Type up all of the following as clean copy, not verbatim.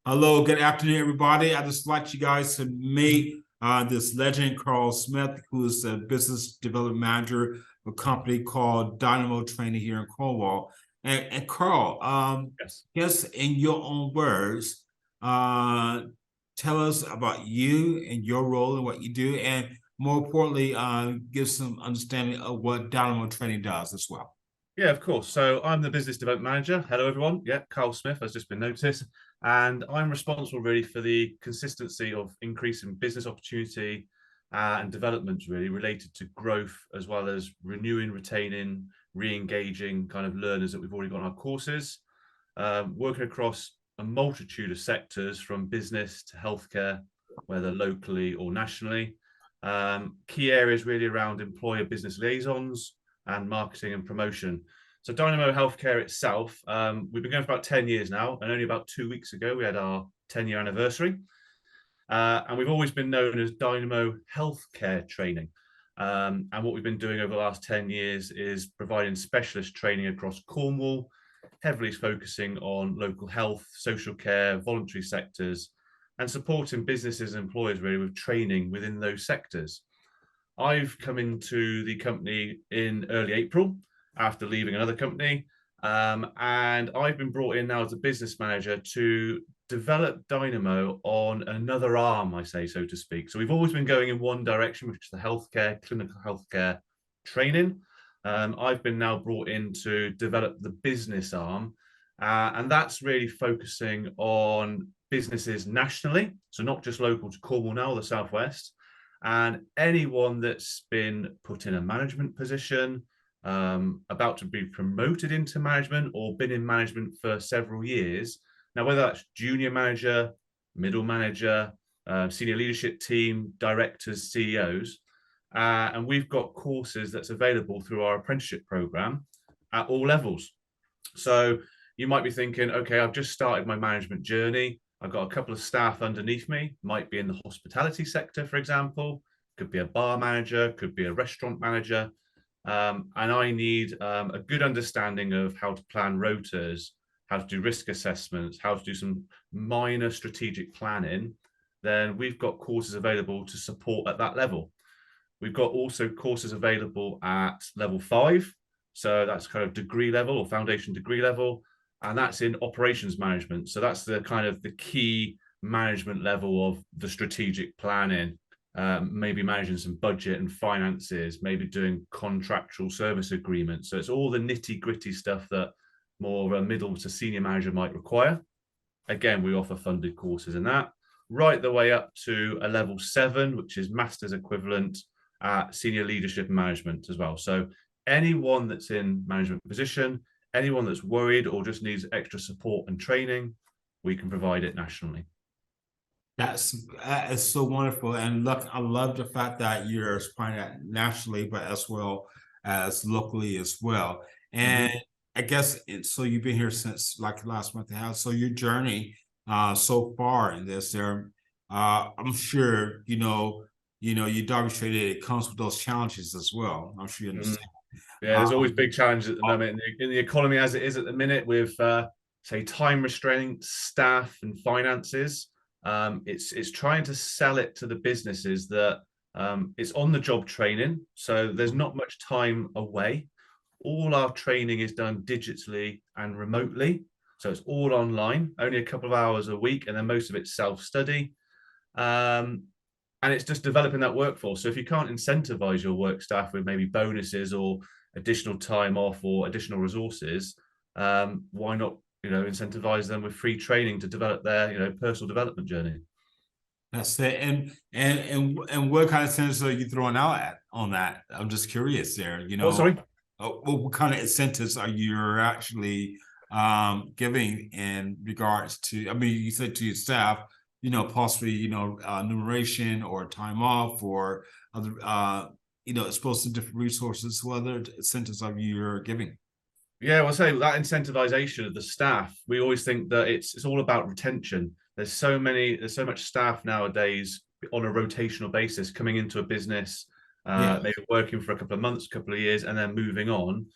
Hello, good afternoon, everybody. I'd just like you guys to meet this legend, Karl Smith, who's a business development manager of a company called Dynamo Training here in Cornwall. And Karl, Yes. just in your own words, uh, tell us about you and your role and what you do, and more importantly, give some understanding of what Dynamo Training does as well. Yeah, of course. So I'm the business development manager. Hello, everyone. Yeah, Karl Smith has just been noticed. And I'm responsible really for the consistency of increasing business opportunity and development really related to growth, as well as renewing, retaining, re-engaging kind of learners that we've already got on our courses, working across a multitude of sectors from business to healthcare, whether locally or nationally. Key areas really around employer business liaisons, and marketing and promotion. So Dynamo Healthcare itself, we've been going for about 10 years now, and only about 2 weeks ago, we had our 10-year anniversary. And we've always been known as Dynamo Healthcare Training. And what we've been doing over the last 10 years is providing specialist training across Cornwall, heavily focusing on local health, social care, voluntary sectors, and supporting businesses and employers really with training within those sectors. I've come into the company in early April after leaving another company. And I've been brought in now as a business manager to develop Dynamo on another arm, I say, so to speak. So we've always been going in one direction, which is the healthcare, clinical healthcare training. I've been now brought in to develop the business arm. And that's really focusing on businesses nationally. So not just local to Cornwall now, the Southwest, and anyone that's been put in a management position, about to be promoted into management, or been in management for several years. Now, whether that's junior manager, middle manager, senior leadership team, directors, CEOs, and we've got courses that's available through our apprenticeship program at all levels. So you might be thinking, okay, I've just started my management journey. I've got a couple of staff underneath me, might be in the hospitality sector, for example, could be a bar manager, could be a restaurant manager. And I need a good understanding of how to plan rotas, how to do risk assessments, how to do some minor strategic planning. Then we've got courses available to support at that level. We've got also courses available at level 5. So that's kind of degree level or foundation degree level, and that's in operations management. So that's the kind of the key management level of the strategic planning, maybe managing some budget and finances, maybe doing contractual service agreements. So it's all the nitty gritty stuff that more of a middle to senior manager might require. Again, we offer funded courses in that, right the way up to a level 7, which is master's equivalent at senior leadership management as well. So anyone that's in management position, anyone that's worried or just needs extra support and training, we can provide it nationally. That is so wonderful, and look, I love the fact that you're supplying that nationally, but as well as locally as well. And Mm-hmm. I guess so. You've been here since like last month and a half. So your journey, so far in this, there, I'm sure you demonstrated it comes with those challenges as well. I'm sure you Mm-hmm. understand. Yeah, there's always big challenges at the Uh, moment in the economy as it is at the minute with, say, time restraint, staff, and finances. It's trying to sell it to the businesses that it's on the job training, so there's not much time away. All our training is done digitally and remotely, so it's all online, only a couple of hours a week, and then most of it's self-study. Um, and it's just developing that workforce. So if you can't incentivize your work staff with maybe bonuses or additional time off or additional resources, why not incentivize them with free training to develop their personal development journey? that's it. And what kind of incentives are you throwing out at on that? I'm just curious there. What, sorry? What kind of incentives are you actually giving in regards to? I mean, you said to your staff, possibly numeration or time off or other exposed to different resources. What other incentives are you giving? Yeah, well, say that incentivization of the staff, we always think that it's all about retention. There's so much staff nowadays on a rotational basis coming into a business, Yeah. maybe working for a couple of months, a couple of years, and then moving on.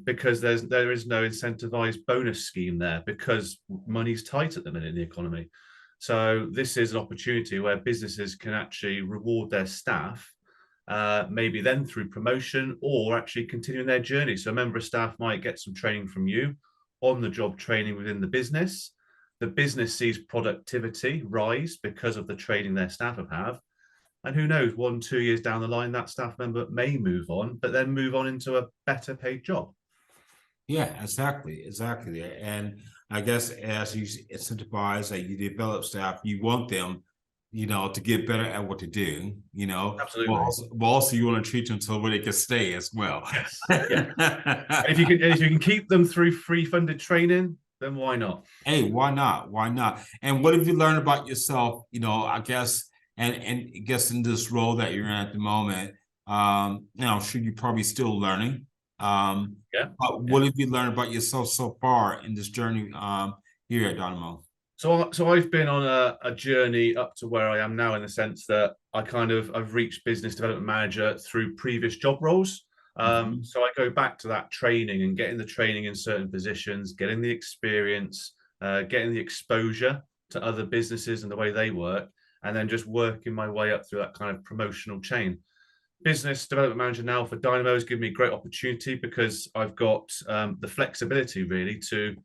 because there is no incentivized bonus scheme there because money's tight at the minute in the economy. So this is an opportunity where businesses can actually reward their staff, maybe then through promotion or actually continuing their journey. So a member of staff might get some training from you, on the job training within the business. The business sees productivity rise because of the training their staff have. And who knows, 1, 2 years down the line, that staff member may move on, but then move on into a better paid job. Yeah, exactly. And I guess as you incentivize that you develop staff, you want them, to get better at what they do, Absolutely. but also you want to treat them so where they can stay as well. Yes. Yeah. If you can keep them through free funded training, then why not? Hey, why not? Why not? And what have you learned about yourself? I guess, and I guess in this role that you're in at the moment, I'm sure you're probably still learning. But what have you learned about yourself so far in this journey here at Dynamo? So I've been on a journey up to where I am now, in the sense that I've reached business development manager through previous job roles. So I go back to that training and getting the training in certain positions, getting the experience, getting the exposure to other businesses and the way they work, and then just working my way up through that kind of promotional chain. Business development manager now for Dynamo has given me a great opportunity because I've got the flexibility really to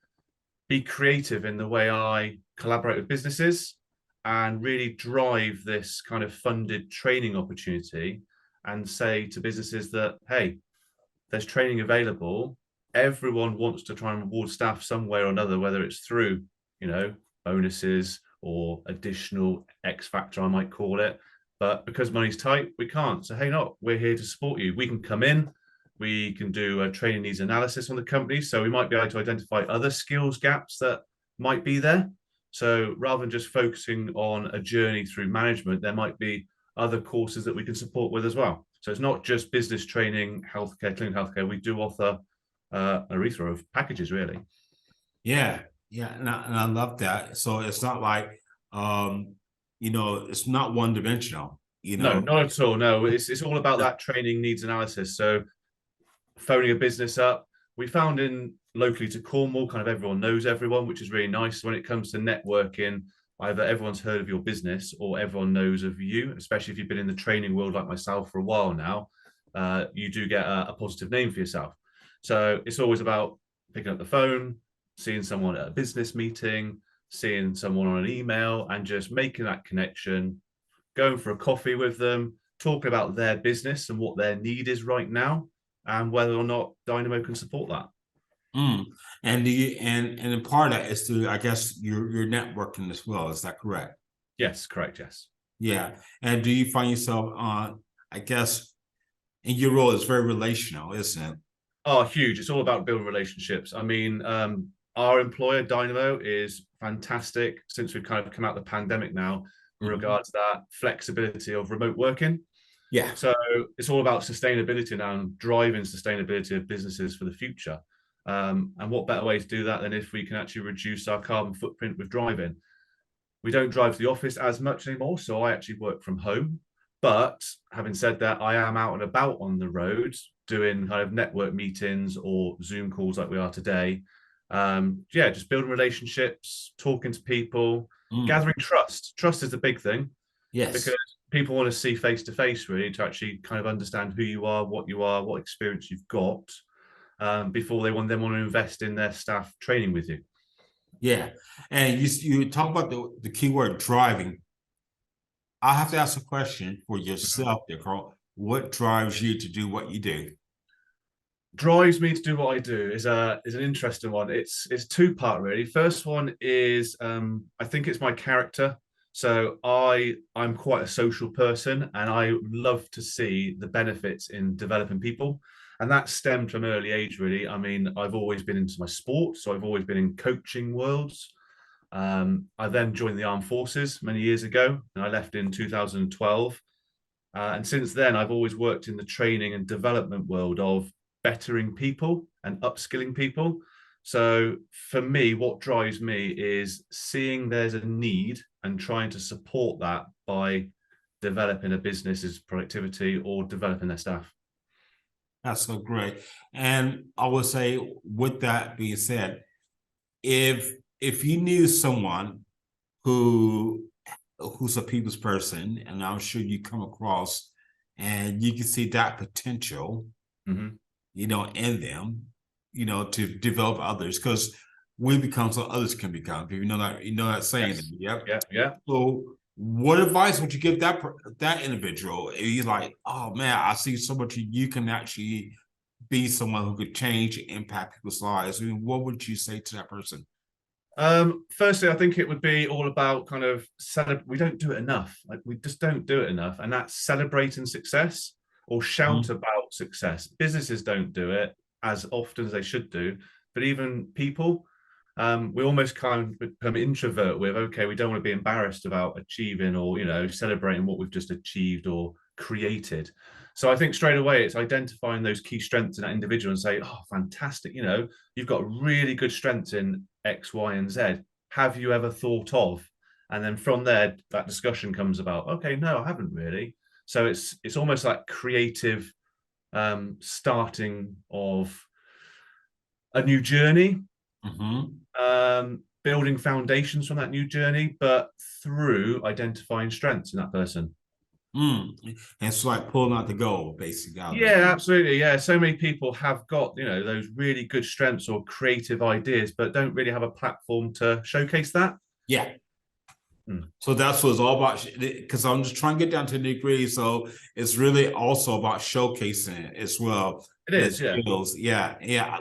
be creative in the way I collaborate with businesses and really drive this kind of funded training opportunity and say to businesses that, hey, there's training available. Everyone wants to try and reward staff some way or another, whether it's through, bonuses or additional X factor, I might call it. But because money's tight, we can't. So, hey, we're here to support you. We can come in, we can do a training needs analysis on the company. So we might be able to identify other skills gaps that might be there. So rather than just focusing on a journey through management, there might be other courses that we can support with as well. So it's not just business training, healthcare, clinical healthcare. We do offer a urethra of packages, really. Yeah, and I love that. So it's not like, it's not one dimensional. No, not at all. No, it's all about that training needs analysis. So phoning a business up, we found in locally to Cornwall, kind of everyone knows everyone, which is really nice. When it comes to networking, either everyone's heard of your business or everyone knows of you, especially if you've been in the training world like myself for a while now. You do get a positive name for yourself. So it's always about picking up the phone, seeing someone at a business meeting, seeing someone on an email, and just making that connection, going for a coffee with them, talking about their business and what their need is right now, and whether or not Dynamo can support that. And and part of that is to, I guess, your networking as well. Is that correct? Yes, correct. Yes. Yeah. And do you find yourself I guess, in your role, it's very relational, isn't it? Oh, huge. It's all about building relationships. I mean, our employer, Dynamo, is fantastic since we've kind of come out of the pandemic now in regards to that flexibility of remote working. Yeah. So it's all about sustainability now and driving sustainability of businesses for the future. And what better way to do that than if we can actually reduce our carbon footprint with driving? We don't drive to the office as much anymore, so I actually work from home. But having said that, I am out and about on the road doing kind of network meetings or Zoom calls like we are today. Just building relationships, talking to people, gathering trust. Trust is the big thing. Yes. Because people want to see face to face, really, to actually kind of understand who you are, what experience you've got, before they want to invest in their staff training with you. Yeah. And you talk about the keyword driving. I have to ask a question for yourself there, Karl. What drives you to do what you do? Drives me to do what I do is an interesting one. It's two-part, really. First one is I think it's my character. So I'm quite a social person and I love to see the benefits in developing people. And that stemmed from early age, really. I mean, I've always been into my sport, so I've always been in coaching worlds. I then joined the armed forces many years ago, and I left in 2012. And since then, I've always worked in the training and development world of bettering people and upskilling people. So for me, what drives me is seeing there's a need and trying to support that by developing a business's productivity or developing their staff. That's so great. And I would say, with that being said, if you knew someone who who's a people's person, and I'm sure you come across, and you can see that potential, Mhm. in them, to develop others, because we become so others can become. You know that saying. Yes. Yep. Yeah, yeah. So, what advice would you give that individual? He's like, oh man, I see so much you can actually be someone who could change and impact people's lives. I mean, what would you say to that person? Firstly, I think it would be all about kind of we don't do it enough. Like, we just don't do it enough, and that's celebrating success or shout about success. Businesses don't do it as often as they should do, but even people, we almost kind of become introvert with, okay, we don't want to be embarrassed about achieving or celebrating what we've just achieved or created. So I think straight away it's identifying those key strengths in that individual and say, oh, fantastic, you've got really good strengths in X, Y, and Z. Have you ever thought of? And then from there, that discussion comes about, okay, no, I haven't really. So it's almost like creative starting of a new journey, building foundations from that new journey, but through identifying strengths in that person. And it's like pulling out the gold, basically. Yeah, absolutely. Yeah, so many people have got those really good strengths or creative ideas, but don't really have a platform to showcase that. Yeah. So that's what it's all about, because I'm just trying to get down to the nitty-gritty. So it's really also about showcasing as well. It is, yeah. Skills. Yeah, yeah.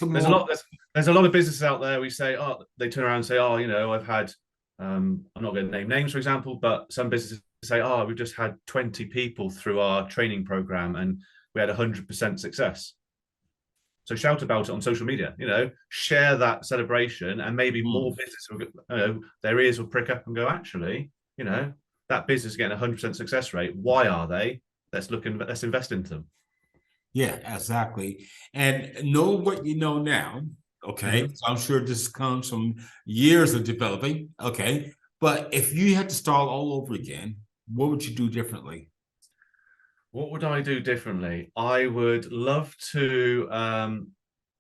There's a lot of businesses out there. We say, oh, they turn around and say, oh, I've had, I'm not going to name names, for example, but some businesses say, oh, we've just had 20 people through our training program and we had 100% success. So shout about it on social media, share that celebration, and maybe more business will, their ears will prick up and go, actually, that business is getting 100% success rate. Why are they? Let's invest into them. Yeah, exactly. And know what you know now. Okay. So I'm sure this comes from years of developing. Okay. But if you had to start all over again, what would you do differently? What would I do differently? I would love to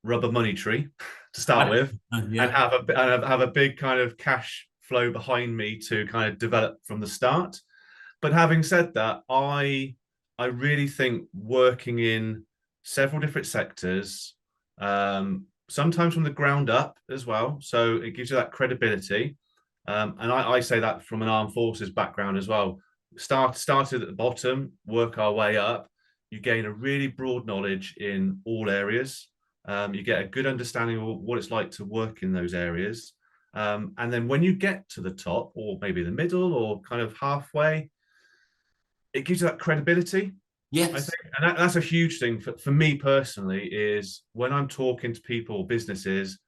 rub a money tree to start with, and have a big kind of cash flow behind me to kind of develop from the start. But having said that, I really think working in several different sectors, sometimes from the ground up as well, so it gives you that credibility. And I say that from an armed forces background as well. Started at the bottom, work our way up. You gain a really broad knowledge in all areas. You get a good understanding of what it's like to work in those areas. And then when you get to the top, or maybe the middle, or kind of halfway, it gives you that credibility. Yes. I think, and that's a huge thing for me personally, is when I'm talking to people, businesses,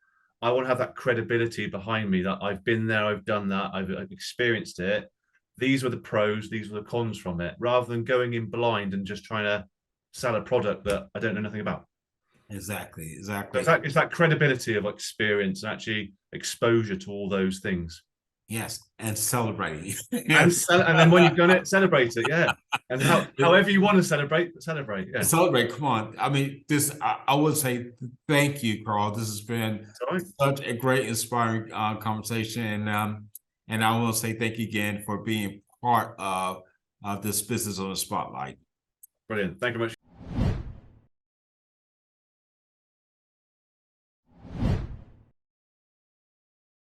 I want to have that credibility behind me that I've been there, I've done that, I've experienced it. These were the pros, these were the cons from it, rather than going in blind and just trying to sell a product that I don't know nothing about. Exactly. So it's that credibility of experience and actually exposure to all those things. Yes, and celebrating. And then when you've done it, celebrate it, yeah. And however you want to celebrate, yeah. Celebrate, come on. I mean, I would say thank you, Karl. This has been such a great, inspiring conversation. And I want to say thank you again for being part of this Business on the Spotlight. Brilliant. Thank you very much.